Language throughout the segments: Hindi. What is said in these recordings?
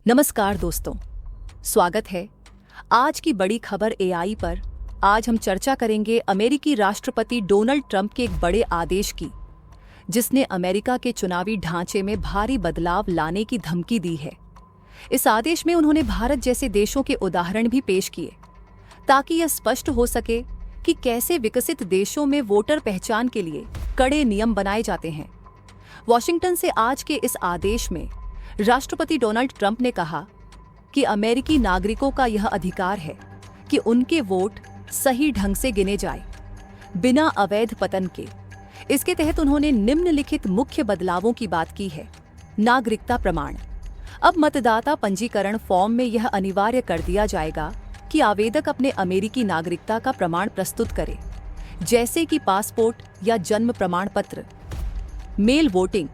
नमस्कार दोस्तों, स्वागत है आज की बड़ी खबर एआई पर। आज हम चर्चा करेंगे अमेरिकी राष्ट्रपति डोनाल्ड ट्रंप के एक बड़े आदेश की, जिसने अमेरिका के चुनावी ढांचे में भारी बदलाव लाने की धमकी दी है। इस आदेश में उन्होंने भारत जैसे देशों के उदाहरण भी पेश किए, ताकि यह स्पष्ट हो सके कि कैसे विकसित देशों में वोटर पहचान के लिए कड़े नियम बनाए जाते हैं। वॉशिंगटन से आज के इस आदेश में राष्ट्रपति डोनाल्ड ट्रंप ने कहा कि अमेरिकी नागरिकों का यह अधिकार है कि उनके वोट सही ढंग से गिने जाए, बिना अवैध पतन के। इसके तहत उन्होंने निम्नलिखित मुख्य बदलावों की बात की है। नागरिकता प्रमाण। अब मतदाता पंजीकरण फॉर्म में यह अनिवार्य कर दिया जाएगा कि आवेदक अपने अमेरिकी नागरिकता का प्रमाण प्रस्तुत करे, जैसे कि पासपोर्ट या जन्म प्रमाण पत्र। Mail voting.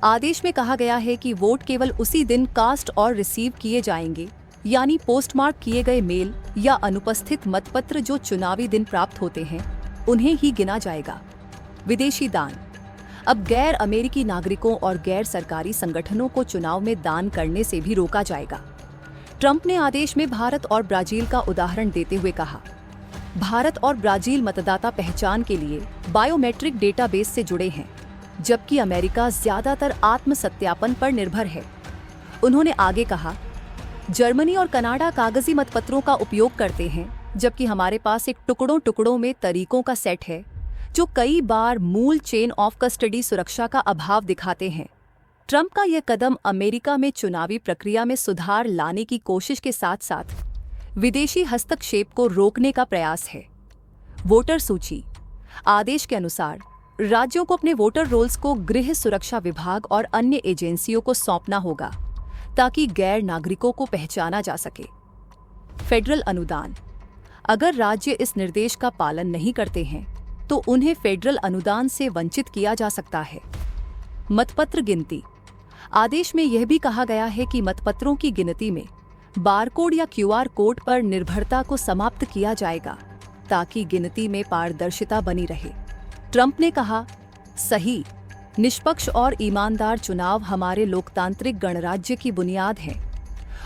आदेश में कहा गया है कि वोट केवल उसी दिन कास्ट और रिसीव किए जाएंगे, यानी पोस्टमार्क किए गए मेल या अनुपस्थित मतपत्र जो चुनावी दिन प्राप्त होते हैं, उन्हें ही गिना जाएगा। विदेशी दान। अब गैर अमेरिकी नागरिकों और गैर सरकारी संगठनों को चुनाव में दान करने से भी रोका जाएगा। ट्रंप ने आदेश में भारत और ब्राजील का उदाहरण देते हुए कहा, भारत और ब्राजील मतदाता पहचान के लिए बायोमेट्रिक डेटाबेस से जुड़े हैं, जबकि अमेरिका ज्यादातर आत्म सत्यापन पर निर्भर है। उन्होंने आगे कहा, जर्मनी और कनाडा कागजी मतपत्रों का उपयोग करते हैं, जबकि हमारे पास एक टुकड़ों में तरीकों का सेट है जो कई बार मूल चेन ऑफ कस्टडी सुरक्षा का अभाव दिखाते हैं। ट्रंप का यह कदम अमेरिका में चुनावी प्रक्रिया में सुधार लाने की कोशिश के साथ साथ विदेशी हस्तक्षेप को रोकने का प्रयास है। वोटर सूची। आदेश के अनुसार राज्यों को अपने वोटर रोल्स को गृह सुरक्षा विभाग और अन्य एजेंसियों को सौंपना होगा, ताकि गैर नागरिकों को पहचाना जा सके। फेडरल अनुदान। अगर राज्य इस निर्देश का पालन नहीं करते हैं तो उन्हें फेडरल अनुदान से वंचित किया जा सकता है। मतपत्र गिनती। आदेश में यह भी कहा गया है कि मतपत्रों की गिनती में बारकोड या क्यूआर कोड पर निर्भरता को समाप्त किया जाएगा, ताकि गिनती में पारदर्शिता बनी रहे। ट्रंप ने कहा, सही, निष्पक्ष और ईमानदार चुनाव हमारे लोकतांत्रिक गणराज्य की बुनियाद है।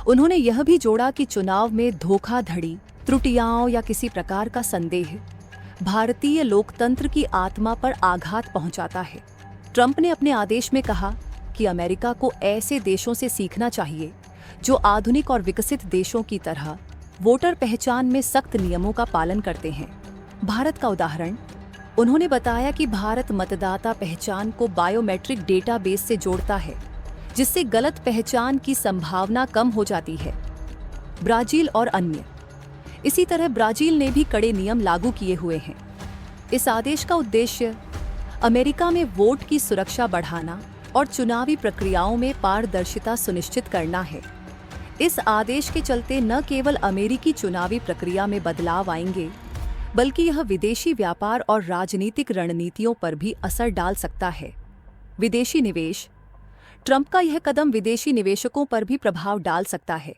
उन्होंने यह भी जोड़ा कि चुनाव में धोखाधड़ी, त्रुटियां या किसी प्रकार का संदेह भारतीय लोकतंत्र की आत्मा पर आघात पहुंचाता है। ट्रंप ने अपने आदेश में कहा कि अमेरिका को ऐसे देशों से सीखना चाहिए जो आधुनिक और विकसित देशों की तरह वोटर पहचान में सख्त नियमों का पालन करते हैं। भारत का उदाहरण। उन्होंने बताया कि भारत मतदाता पहचान को बायोमेट्रिक डेटाबेस से जोड़ता है, जिससे गलत पहचान की संभावना कम हो जाती है। ब्राजील और अन्य। इसी तरह ब्राजील ने भी कड़े नियम लागू किए हुए हैं। इस आदेश का उद्देश्य अमेरिका में वोट की सुरक्षा बढ़ाना और चुनावी प्रक्रियाओं में पारदर्शिता सुनिश्चित करना है। इस आदेश के चलते न केवल अमेरिकी चुनावी प्रक्रिया में बदलाव आएंगे, बल्कि यह विदेशी व्यापार और राजनीतिक रणनीतियों पर भी असर डाल सकता है। विदेशी निवेश। ट्रंप का यह कदम विदेशी निवेशकों पर भी प्रभाव डाल सकता है,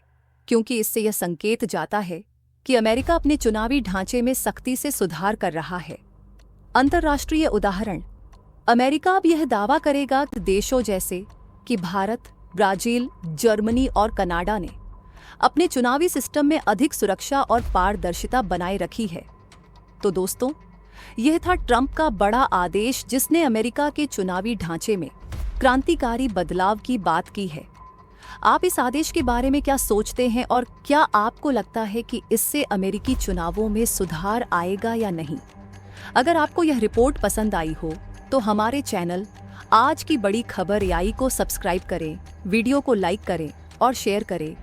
क्योंकि इससे यह संकेत जाता है कि अमेरिका अपने चुनावी ढांचे में सख्ती से सुधार कर रहा है। अंतर्राष्ट्रीय उदाहरण। अमेरिका अब यह दावा करेगा कि देशों जैसे कि भारत, ब्राजील, जर्मनी और कनाडा ने अपने चुनावी सिस्टम में अधिक सुरक्षा और पारदर्शिता बनाए रखी है। तो दोस्तों, यह था ट्रंप का बड़ा आदेश, जिसने अमेरिका के चुनावी ढांचे में क्रांतिकारी बदलाव की बात की है। आप इस आदेश के बारे में क्या सोचते हैं और क्या आपको लगता है कि इससे अमेरिकी चुनावों में सुधार आएगा या नहीं? अगर आपको यह रिपोर्ट पसंद आई हो तो हमारे चैनल आज की बड़ी खबर एआई को सब्सक्राइब करें, वीडियो को लाइक करें और शेयर करें